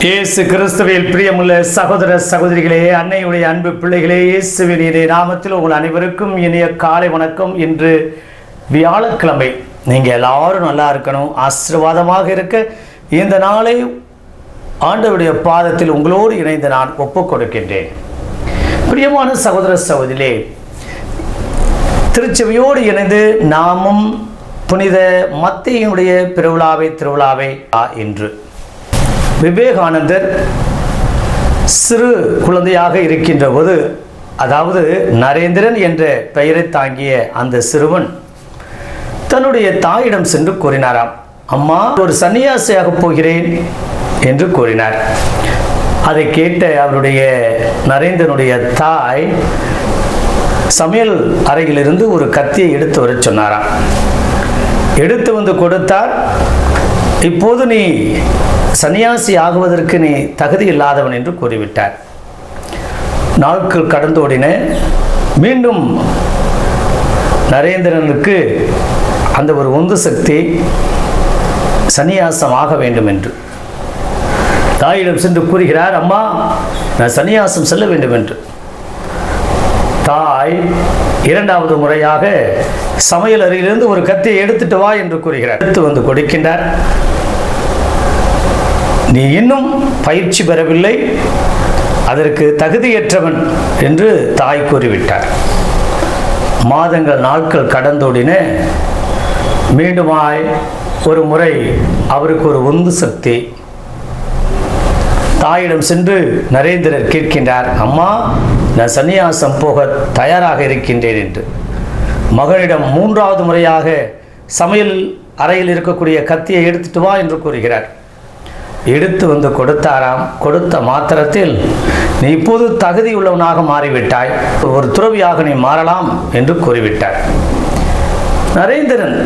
இயேசு கிறிஸ்துவில் பிரியமுள்ள சகோதர சகோதரிகளே, அன்னையுடைய அன்பு பிள்ளைகளே, இயேசுவின் இனிய நாமத்தில் உங்கள் அனைவருக்கும் இனிய காலை வணக்கம். இன்று வியாழக்கிழமை. நீங்கள் எல்லாரும் நல்லா இருக்கணும், ஆசீர்வாதமாக இருக்க இந்த நாளை ஆண்டவருடைய பாதத்தில் உங்களோடு இணைந்து நான் ஒப்புக் கொடுக்கின்றேன். பிரியமான சகோதர சகோதரிகளே, திருச்சபையோடு இணைந்து நாமும் புனித மத்தேயுடைய திருவிழாவை இன்று விவேகானந்தர் சிறு குழந்தையாக இருக்கின்ற போது, அதாவது நரேந்திரன் என்ற பெயரை தாங்கிய அந்த சிறுவன் தன்னுடைய தாயிடம் சென்று கூறினாராம், அம்மா, ஒரு சன்னியாசியாக போகிறேன் என்று கூறினார். அதை கேட்ட அவருடைய நரேந்திரனுடைய தாய் சமையல் அறையிலிருந்து ஒரு கத்தியை எடுத்து வர சொன்னாராம். எடுத்து வந்து கொடுத்தார். இப்போது நீ சன்னியாசி ஆகுவதற்கு நீ தகுதி இல்லாதவன் என்று கூறிவிட்டார். நாட்கள் கடந்தோடின. மீண்டும் நரேந்திரனுக்கு அந்த ஒரு உந்து சக்தி சன்னியாசம் ஆக வேண்டும் என்று தாயிடம் சென்று கூறுகிறார், அம்மா, நான் சன்னியாசம் செல்ல வேண்டும் என்று. தாய் இரண்டாவது முறையாக சமையல் அறையிலிருந்து ஒரு கத்தியை எடுத்துட்டு வா என்று கூறுகிறார். எடுத்து வந்து கொடுக்கின்றார். நீ இன்னும் பயிற்சி பெறவில்லை, அதற்கு தகுதியற்றவன் என்று தாய் கூறிவிட்டார். மாதங்கள் நாட்கள் கடந்தோடின. மீண்டுமாய் ஒரு முறை அவருக்கு ஒரு உந்து சக்தி. தாயிடம் சென்று நரேந்திரர் கேட்கின்றார், அம்மா, நான் சன்னியாசம் போக தயாராக இருக்கின்றேன் என்று. மகனிடம் மூன்றாவது முறையாக சமையல் அறையில் இருக்கக்கூடிய கத்தியை எடுத்துட்டு வா என்று கூறுகிறார். எடுத்து வந்து கொடுத்தாராம். கொடுத்த மாத்திரத்தில், நீ இப்போது தகுதி உள்ளவனாக மாறிவிட்டாய், ஒரு துறவியாக நீ மாறலாம் என்று கூறிவிட்டார். நரேந்திரன்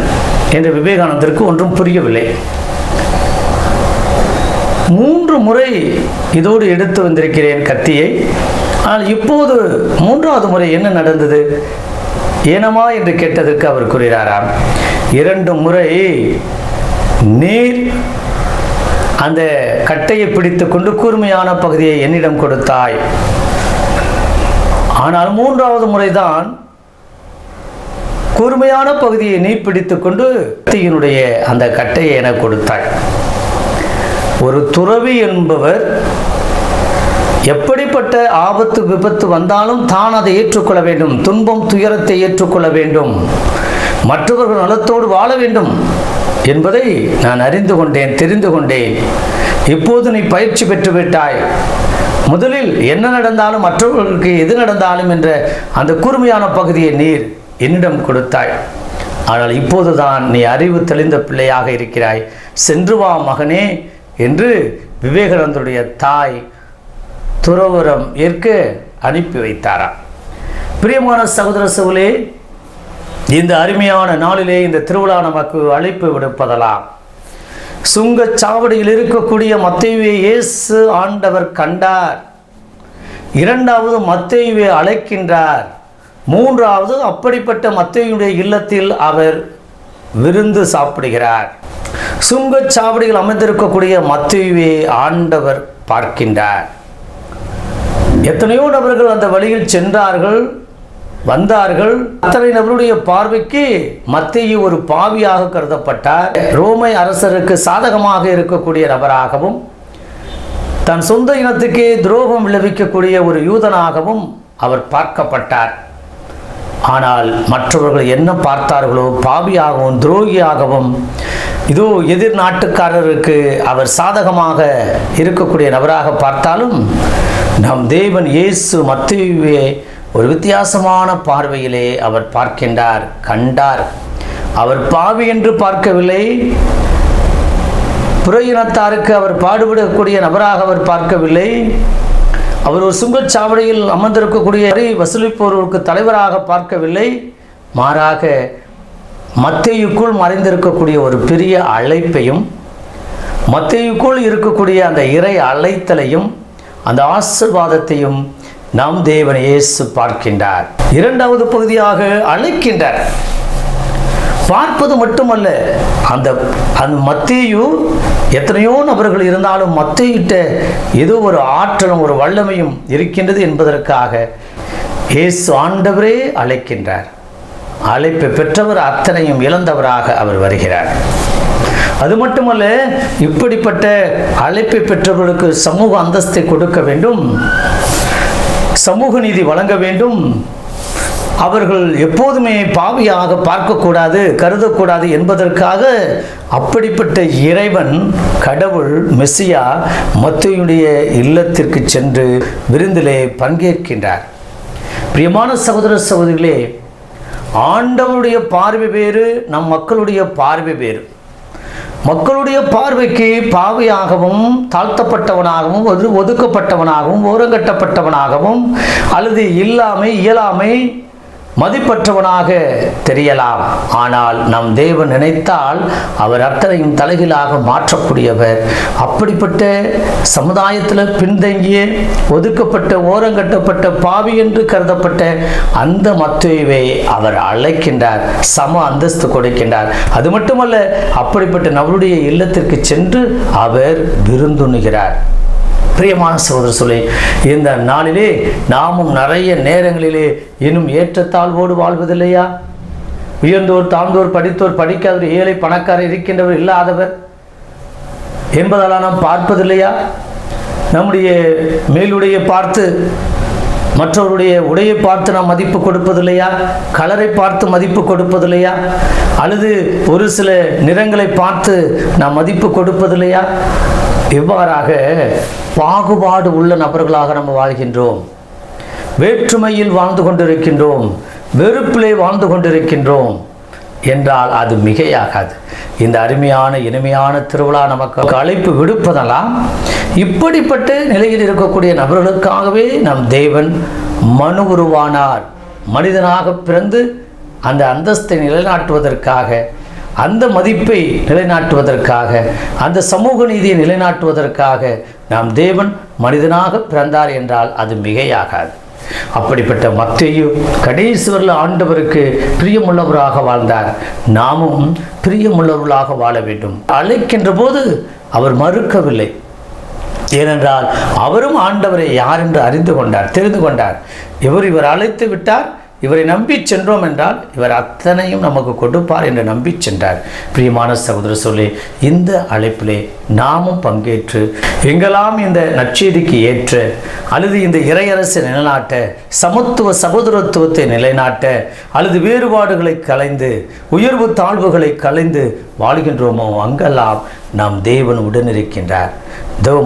என்ற விவேகானந்தருக்கு ஒன்றும் புரியவில்லை. 3 முறை இதோடு எடுத்து வந்திருக்கிறேன் கத்தியை, ஆனால் இப்போது 3வது முறை என்ன நடந்தது, ஏனமா என்று கேட்டதற்கு அவர் கூறுகிறாராம், 2 முறை நீர் அந்த கட்டையை பிடித்து கொண்டு கூர்மையான பகுதியை என்னிடம் கொடுத்தாய், ஆனால் 3வது முறைதான் கூர்மையான பகுதியை நீ பிடித்து கொண்டு கத்தியினுடைய அந்த கட்டையை என கொடுத்தாய். ஒரு துறவி என்பவர் எப்படிப்பட்ட ஆபத்து விபத்து வந்தாலும் தான் அதை ஏற்றுக்கொள்ள வேண்டும், துன்பம் துயரத்தை ஏற்றுக்கொள்ள வேண்டும், மற்றவர்கள் நலத்தோடு வாழ வேண்டும் என்பதை நான் அறிந்து கொண்டேன், தெரிந்து கொண்டேன். இப்போது நீ பயிற்சி பெற்றுவிட்டாய். முதலில் என்ன நடந்தாலும் மற்றவர்களுக்கு எது நடந்தாலும் என்ற அந்த கூர்மையான பகுதியை நீர் என்னிடம் கொடுத்தாய். ஆனால் இப்போதுதான் நீ அறிவு தெளிந்த பிள்ளையாக இருக்கிறாய், சென்று வா மகனே என்று விவேகானந்தருடைய தாய் துறவரம் ஏற்க அனுப்பி வைத்தாராம். பிரியமான சகோதர சகோதரிகளே, இந்த அருமையான நாளிலே இந்த திருவிழா நமக்கு அழைப்பு விடுப்பதெல்லாம், சுங்கச்சாவடியில் இருக்கக்கூடிய மத்தேயுவை இயேசு ஆண்டவர் கண்டார். 2வது மத்தேயுவை அழைக்கின்றார். 3வது அப்படிப்பட்ட மத்தேயுடைய இல்லத்தில் அவர் விருந்து சாப்பிடுகிறார். சுங்கச்சாவடியில் அமைந்திருக்கக்கூடிய மத்தேயுவை ஆண்டவர் பார்க்கின்றார். எத்தனையோ நபர்கள் அந்த வழியில் சென்றார்கள், வந்தார்கள். அத்தனை நபருடைய பார்வைக்கு மத்தேயு ஒரு பாவியாக கருதப்பட்டார். ரோமை அரசருக்கு சாதகமாக இருக்கக்கூடிய நபராகவும், தன் சொந்த இனத்துக்கே துரோகம் விளைவிக்கக்கூடிய ஒரு யூதனாகவும் அவர் பார்க்கப்பட்டார். ஆனால் மற்றவர்கள் என்ன பார்த்தார்களோ, பாவியாகவும் துரோகியாகவும், இதோ எதிர் நாட்டுக்காரருக்கு அவர் சாதகமாக இருக்கக்கூடிய நபராக பார்த்தாலும், நம் தேவன் இயேசு மத்தேயுவை ஒரு வித்தியாசமான பார்வையிலே அவர் பார்க்கின்றார், கண்டார். அவர் பாவி என்று பார்க்கவில்லை, புற இனத்தாருக்கு அவர் பாடுபடக்கூடிய நபராக அவர் பார்க்கவில்லை, அவர் ஒரு சுங்கச்சாவடியில் அமர்ந்திருக்கக்கூடிய வரி வசூலிப்பவர்களுக்கு தலைவராக பார்க்கவில்லை. மாறாக மத்தேயுக்குள் மறைந்திருக்கக்கூடிய ஒரு பெரிய அழைப்பையும், மத்தேயுக்குள் இருக்கக்கூடிய அந்த இறை அழைத்தலையும் அந்த ஆசீர்வாதத்தையும் நம் தேவன் இயேசு பார்க்கின்றார். 2வது பகுதியாக அழைக்கின்றார். பார்ப்பது மட்டுமல்ல, அந்த மத்தேயு எத்தனையோ நபர்கள் இருந்தாலும் மத்தேயுவிட்ட ஏதோ ஒரு ஆற்றலும் ஒரு வல்லமையும் இருக்கின்றது என்பதற்காக இயேசு ஆண்டவரே அழைக்கின்றார். அழைப்பை பெற்றவர் அத்தனையும் இழந்தவராக அவர் வருகிறார். அது மட்டுமல்ல, இப்படிப்பட்ட அழைப்பை பெற்றவர்களுக்கு சமூக அந்தஸ்தை கொடுக்க வேண்டும், சமூக நீதி வழங்க வேண்டும். அவர்கள் எப்போதுமே பாவியாக பார்க்கக்கூடாது, கருதக்கூடாது என்பதற்காக அப்படிப்பட்ட இறைவன், கடவுள், மெசியா மத்தேயுடைய இல்லத்திற்கு சென்று விருந்திலே பங்கேற்கின்றார். பிரியமான சகோதர சகோதரிகளே, ஆண்டவருடைய பார்வை வேறு, நம் மக்களுடைய பார்வை வேறு. மக்களுடைய பார்வைக்கு பாவியாகவும் தாழ்த்தப்பட்டவனாகவும் ஒதுக்கப்பட்டவனாகவும் ஓரங்கட்டப்பட்டவனாகவும் அல்லது இயலாமை மதிப்பற்றவனாக தெரியலாம். ஆனால் நம் தேவன் நினைத்தால் அவர் அத்தனையும் தலைகீழாக மாற்றக்கூடியவர். அப்படிப்பட்ட சமுதாயத்தில் பின்தங்கிய ஒதுக்கப்பட்ட ஓரங்கட்டப்பட்ட பாவி என்று கருதப்பட்ட அந்த மத்தேயுவை அவர் அழைக்கின்றார், சம அந்தஸ்து கொடுக்கின்றார். அது மட்டுமல்ல, அப்படிப்பட்ட நம்முடைய இல்லத்திற்கு சென்று அவர் விருந்துண்ணுகிறார். பிரியமான சகோதர சொல்லி, இந்த நாளிலே நாமும் நிறைய நேரங்களிலே இன்னும் ஏற்றத்தாழ்வோடு வாழ்வதில்லையா? உயர்ந்தோர் தாழ்ந்தோர், படித்தோர் படிக்காதவர், ஏழை பணக்காரர், இருக்கின்றவர் இல்லாதவர் என்பதெல்லாம் நாம் பார்ப்பதில்லையா? நம்முடைய மேலுடைய பார்த்து, மற்றவருடைய உடையை பார்த்து நாம் மதிப்பு கொடுப்பதில்லையா? கலரை பார்த்து மதிப்பு கொடுப்பதில்லையா? அல்லது ஒரு சில நிறங்களை பார்த்து நாம் மதிப்பு கொடுப்பதில்லையா? இவ்வாறாக பாகுபாடு உள்ள நபர்களாக நம்ம வாழ்கின்றோம். வேற்றுமையில் வாழ்ந்து கொண்டிருக்கின்றோம், வெறுப்பிலே வாழ்ந்து கொண்டிருக்கின்றோம் என்றால் அது மிகையாகாது. இந்த அருமையான இனிமையான திருவிழா நமக்கு அழைப்பு விடுப்பதெல்லாம் இப்படிப்பட்ட நிலையில் இருக்கக்கூடிய நபர்களுக்காகவே நம் தேவன் மனு உருவானார். மனிதனாக பிறந்து அந்த அந்தஸ்தை நிலைநாட்டுவதற்காக, அந்த மதிப்பை நிலைநாட்டுவதற்காக, அந்த சமூக நீதியை நிலைநாட்டுவதற்காக நாம் தேவன் மனிதனாக பிறந்தார் என்றால் அது மிகையாகாது. அப்படிப்பட்ட மத்தேயு கடைசிவரில் ஆண்டவருக்கு பிரியமுள்ளவராக வாழ்ந்தார். நாமும் பிரியமுள்ளவர்களாக வாழ வேண்டும். அழைக்கின்ற போது அவர் மறுக்கவில்லை. ஏனென்றால் அவரும் ஆண்டவரை யார் என்று அறிந்து கொண்டார், தெரிந்து கொண்டார். இவர் அழைத்து விட்டார், இவரை நம்பி சென்றோம் என்றால் இவர் அத்தனையும் நமக்கு கொடுப்பார் என்று நம்பி சென்றார். பிரியமான சகோதர சொல்லி, இந்த அழைப்பிலே நாமும் பங்கேற்று எங்கெல்லாம் இந்த நற்செய்திக்கு ஏற்ற அல்லது இந்த இறையரசை நிலைநாட்ட, சமத்துவ சகோதரத்துவத்தை நிலைநாட்ட அல்லது வேறுபாடுகளை கலைந்து உயர்வு தாழ்வுகளை கலைந்து வாழ்கின்றோமோ அங்கெல்லாம் நாம் தேவன் உடனிருக்கின்றார்.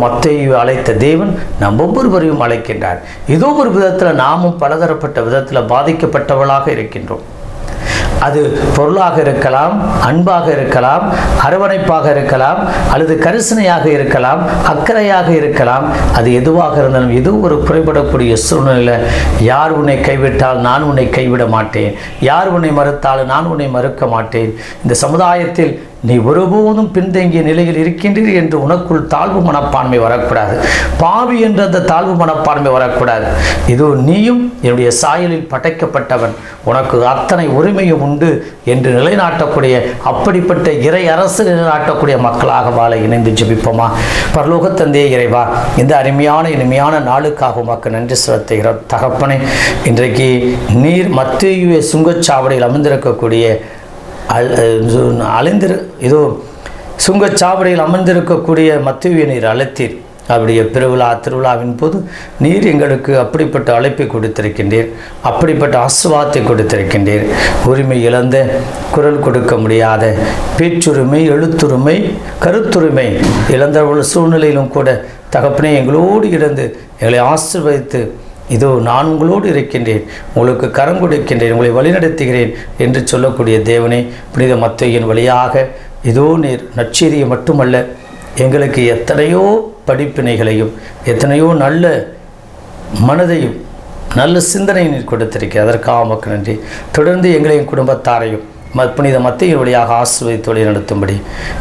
மத்தேயு அழைத்த தேவன் நம் ஒவ்வொருவரையும் அழைக்கின்றார். ஏதோ ஒரு விதத்தில் நாமும் பலதரப்பட்ட விதத்தில் பாதிக்கப்பட்டவர்களாக இருக்கின்றோம். அது பொருளாக இருக்கலாம், அன்பாக இருக்கலாம், அரவணைப்பாக இருக்கலாம், அல்லது கரிசனையாக இருக்கலாம், அக்கறையாக இருக்கலாம். அது எதுவாக இருந்தாலும் ஏதோ ஒரு குறைபடக்கூடிய சூழ்நிலையில் யார் உன்னை கைவிட்டால் நான் உன்னை கைவிட மாட்டேன், யார் உன்னை மறுத்தாலும் நான் உன்னை மறுக்க மாட்டேன். இந்த சமுதாயத்தில் நீ ஒருபோதும் பின்தங்கிய நிலையில் இருக்கின்றீர் என்று உனக்குள் தாழ்வு மனப்பான்மை வரக்கூடாது. பாவி என்ற அந்த தாழ்வு மனப்பான்மை வரக்கூடாது. இதோ நீயும் என்னுடைய சாயலில் படைக்கப்பட்டவன், உனக்கு அத்தனை உரிமையும் உண்டு என்று நிலைநாட்டக்கூடிய அப்படிப்பட்ட இறை அரசு நிலைநாட்டக்கூடிய மக்களாக வாழ இணைந்து ஜெபிப்போமா? பரலோக தந்தையே இறைவா, இந்த அருமையான இனிமையான நாளுக்காக உமக்கு நன்றி செலுத்துகிறோம். தகப்பனே, இன்றைக்கு நீர் மத்தேயுவை சுங்கச்சாவடியில் அமர்ந்திருக்கக்கூடிய இதோ சுங்கச்சாவடியில் அமர்ந்திருக்கக்கூடிய மத்தேயுவை நீர் அழைத்தீர். அவருடைய திருவிழாவின் போது நீர் எங்களுக்கு அப்படிப்பட்ட அழைப்பை கொடுத்திருக்கின்றீர், அப்படிப்பட்ட ஆசீர்வாதத்தை கொடுத்திருக்கின்றீர். உரிமை இழந்த, குரல் கொடுக்க முடியாத, பேச்சுரிமை, எழுத்துரிமை, கருத்துரிமை இழந்த ஒரு சூழ்நிலையிலும் கூட தகப்பனே எங்களோடு இருந்து எங்களை ஆசீர்வதித்து இதோ நான் உங்களோடு இருக்கின்றேன், உங்களுக்கு கரம் கொடுக்கின்றேன், உங்களை வழிநடத்துகிறேன் என்று சொல்லக்கூடிய தேவனே, புனித மத்தேயுவின் வழியாக இதோ நீர் நற்செய்தியை மட்டுமல்ல, எங்களுக்கு எத்தனையோ படிப்பினைகளையும் எத்தனையோ நல்ல மனதையும் நல்ல சிந்தனையை நீர் கொடுத்திருக்க, அதற்காக உமக்கு நன்றி. தொடர்ந்து எங்களையும் குடும்பத்தாரையும் புனித மத்தேயுவின் வழியாக ஆசீர்வதித்து வழி நடத்தும்படி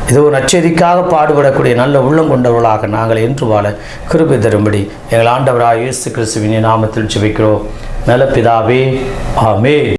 இதோ நற்செய்திக்காக பாடுபடக்கூடிய நல்ல உள்ளம் கொண்டவர்களாக நாங்கள் என்று வாழ கிருபை தரும்படி எங்கள் ஆண்டவராக இயேசு கிறிஸ்துவின் நாமத்தில் ஜெபிக்கிறோம் நல்ல பிதாவே, ஆமென்.